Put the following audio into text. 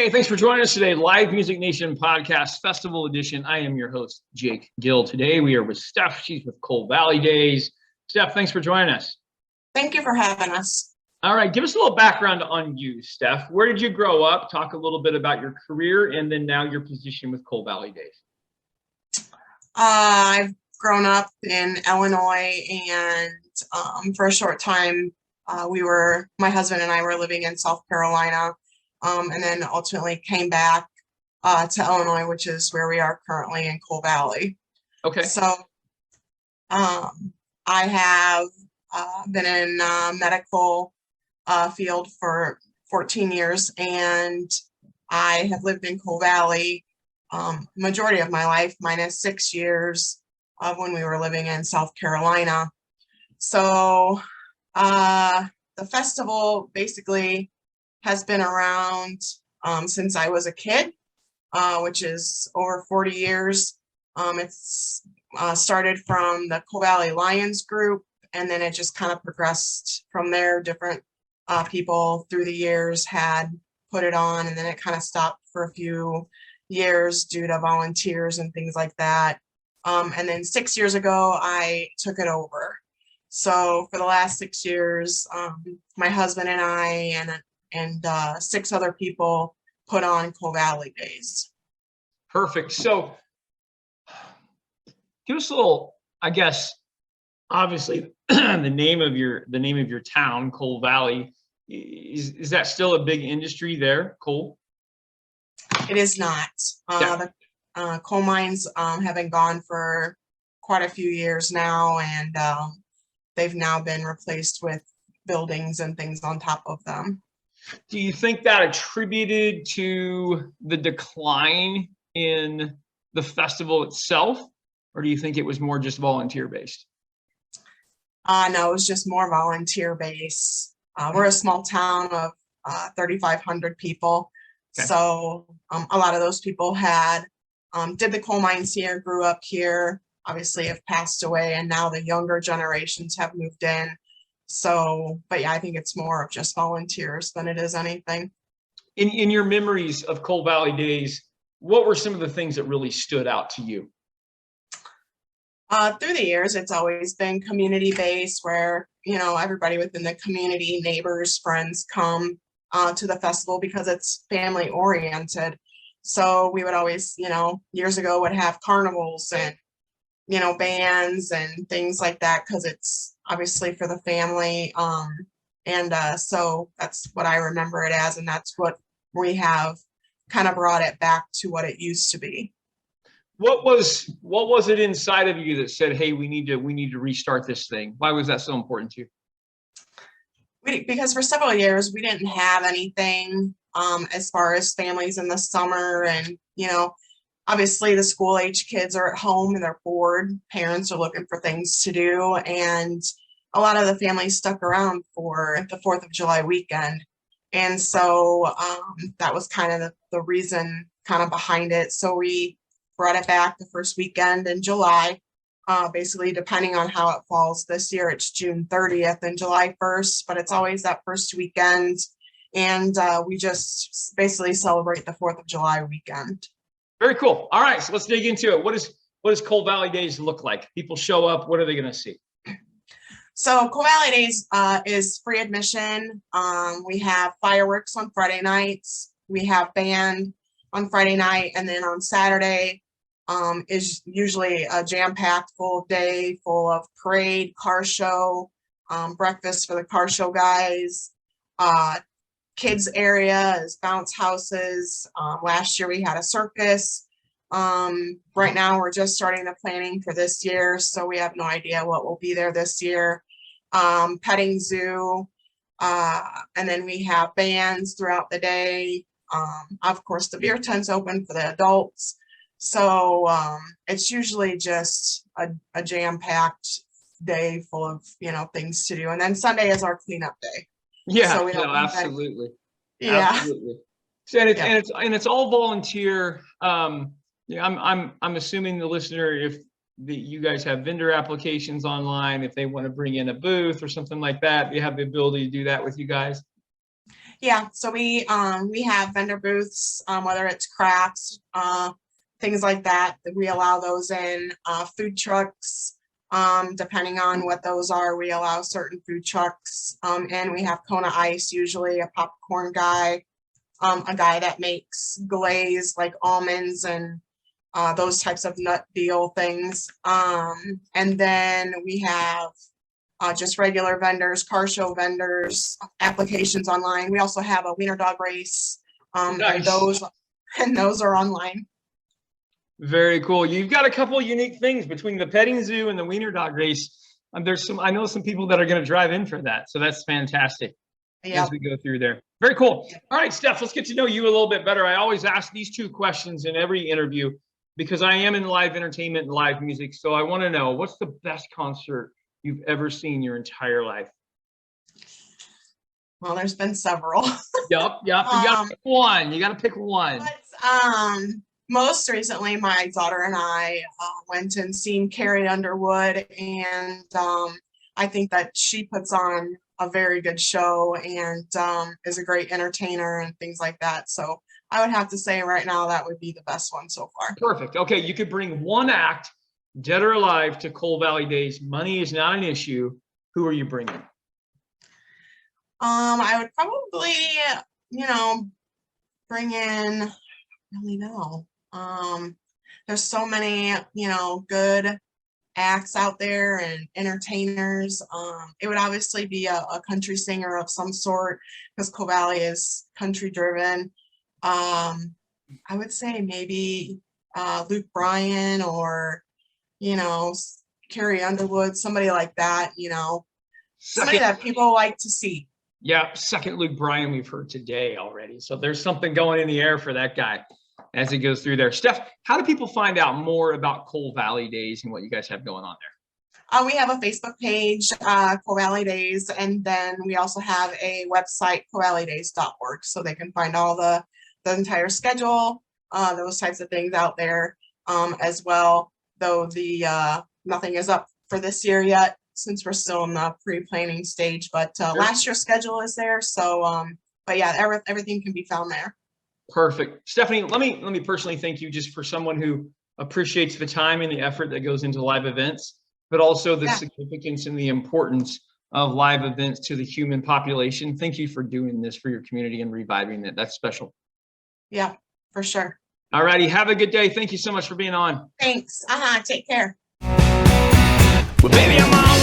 Hey, thanks for joining us today. Live Music Nation Podcast Festival Edition. I am your host, Jake Gill. Today we are with Steph. She's with Coal Valley Days. Steph, thanks for joining us. Thank you for having us. All right, give us a little background on you, Steph. Where did you grow up? Talk a little bit about your career and then now your position with Coal Valley Days. I've grown up in Illinois, and for a short time, my husband and I were living in South Carolina, and then ultimately came back to Illinois, which is where we are currently in Coal Valley. Okay. So I have been in medical field for 14 years, and I have lived in Coal Valley majority of my life, minus 6 years of when we were living in South Carolina. So the festival basically has been around since I was a kid, which is over 40 years. It's started from the Coal Valley Lions group, and then it just kind of progressed from there. Different people through the years had put it on, and then it kind of stopped for a few years due to volunteers and things like that. And then 6 years ago, I took it over. So for the last 6 years, my husband and I and 6 other people put on Coal Valley Days. Perfect. So give us a little, I guess, obviously the name of your town, Coal Valley, is that still a big industry there, coal? It is not. The coal mines have been gone for quite a few years now, and they've now been replaced with buildings and things on top of them. Do you think that attributed to the decline in the festival itself, or do you think it was more just volunteer based? No, it was just more volunteer based. We're a small town of 3,500 people. Okay. So a lot of those people did the coal mines here, grew up here, obviously have passed away, and now the younger generations have moved in. So, but yeah, I think it's more of just volunteers than it is anything. In your memories of Coal Valley Days, what were some of the things that really stood out to you? Through the years, it's always been community-based, where, everybody within the community, neighbors, friends come to the festival because it's family-oriented. So we would always, years ago would have carnivals and, bands and things like that, because it's obviously for the family. So that's what I remember it as, and that's what we have kind of brought it back to what it used to be. What was it inside of you that said, hey, we need to restart this thing? Why was that so important to you? Because for several years we didn't have anything as far as families in the summer, and obviously the school age kids are at home and they're bored. Parents are looking for things to do, and a lot of the families stuck around for the 4th of July weekend. And so that was kind of the reason kind of behind it. So we brought it back the first weekend in July, basically depending on how it falls. This year it's June 30th and July 1st, but it's always that first weekend. And we just basically celebrate the 4th of July weekend. Very cool. All right, so let's dig into it. What does Coal Valley Days look like? People show up, what are they going to see? So Coal Valley Days is free admission. We have fireworks on Friday nights. We have band on Friday night, and then on Saturday is usually a jam-packed full day, full of parade, car show, breakfast for the car show guys. Kids area is bounce houses. Last year we had a circus. Right now we're just starting the planning for this year, so we have no idea what will be there this year. Petting zoo, and then we have bands throughout the day. Of course, the beer tent's open for the adults. So it's usually just a jam-packed day full of, things to do. And then Sunday is our cleanup day. Yeah, so absolutely. Yeah. Absolutely. So, and it's all volunteer. I'm assuming the listener, if you guys have vendor applications online, if they want to bring in a booth or something like that, you have the ability to do that with you guys. Yeah, so we have vendor booths, whether it's crafts, things like that, that we allow those in, food trucks, depending on what those are, we allow certain food trucks, and we have Kona Ice, usually a popcorn guy, a guy that makes glaze like almonds and those types of nut deal things. And then we have just regular vendors, car show vendors, applications online. We also have a wiener dog race, and Nice. those are online. Very cool. You've got a couple of unique things between the petting zoo and the wiener dog race. I know some people that are going to drive in for that. So that's fantastic Yeah. as we go through there. Very cool. All right, Steph, let's get to know you a little bit better. I always ask these two questions in every interview because I am in live entertainment and live music. So I want to know, what's the best concert you've ever seen your entire life? Well, there's been several. Yep. You got to pick one. You got to pick one. But, most recently, my daughter and I went and seen Carrie Underwood, and I think that she puts on a very good show and is a great entertainer and things like that. So I would have to say right now that would be the best one so far. Perfect. Okay, you could bring one act, dead or alive, to Coal Valley Days. Money is not an issue. Who are you bringing? I would probably, bring in, I don't really know. There's so many, good acts out there and entertainers. It would obviously be a country singer of some sort because Coal Valley is country driven. I would say maybe Luke Bryan or, Carrie Underwood, somebody like that, somebody that people like to see. Yeah, second Luke Bryan we've heard today already. So there's something going in the air for that guy as he goes through there. Steph, how do people find out more about Coal Valley Days and what you guys have going on there? We have a Facebook page, Coal Valley Days, and then we also have a website, coalvalleydays.org, so they can find all the entire schedule, those types of things out there as well. Though the nothing is up for this year yet, since we're still in the pre-planning stage. But Sure. Last year's schedule is there, so but yeah, everything can be found there. Perfect. Stephanie, let me personally thank you just for someone who appreciates the time and the effort that goes into live events, but also the significance and the importance of live events to the human population. Thank you for doing this for your community and reviving it. That's special. Yeah, for sure. All righty. Have a good day. Thank you so much for being on. Thanks. Take care. Well, baby, I'm on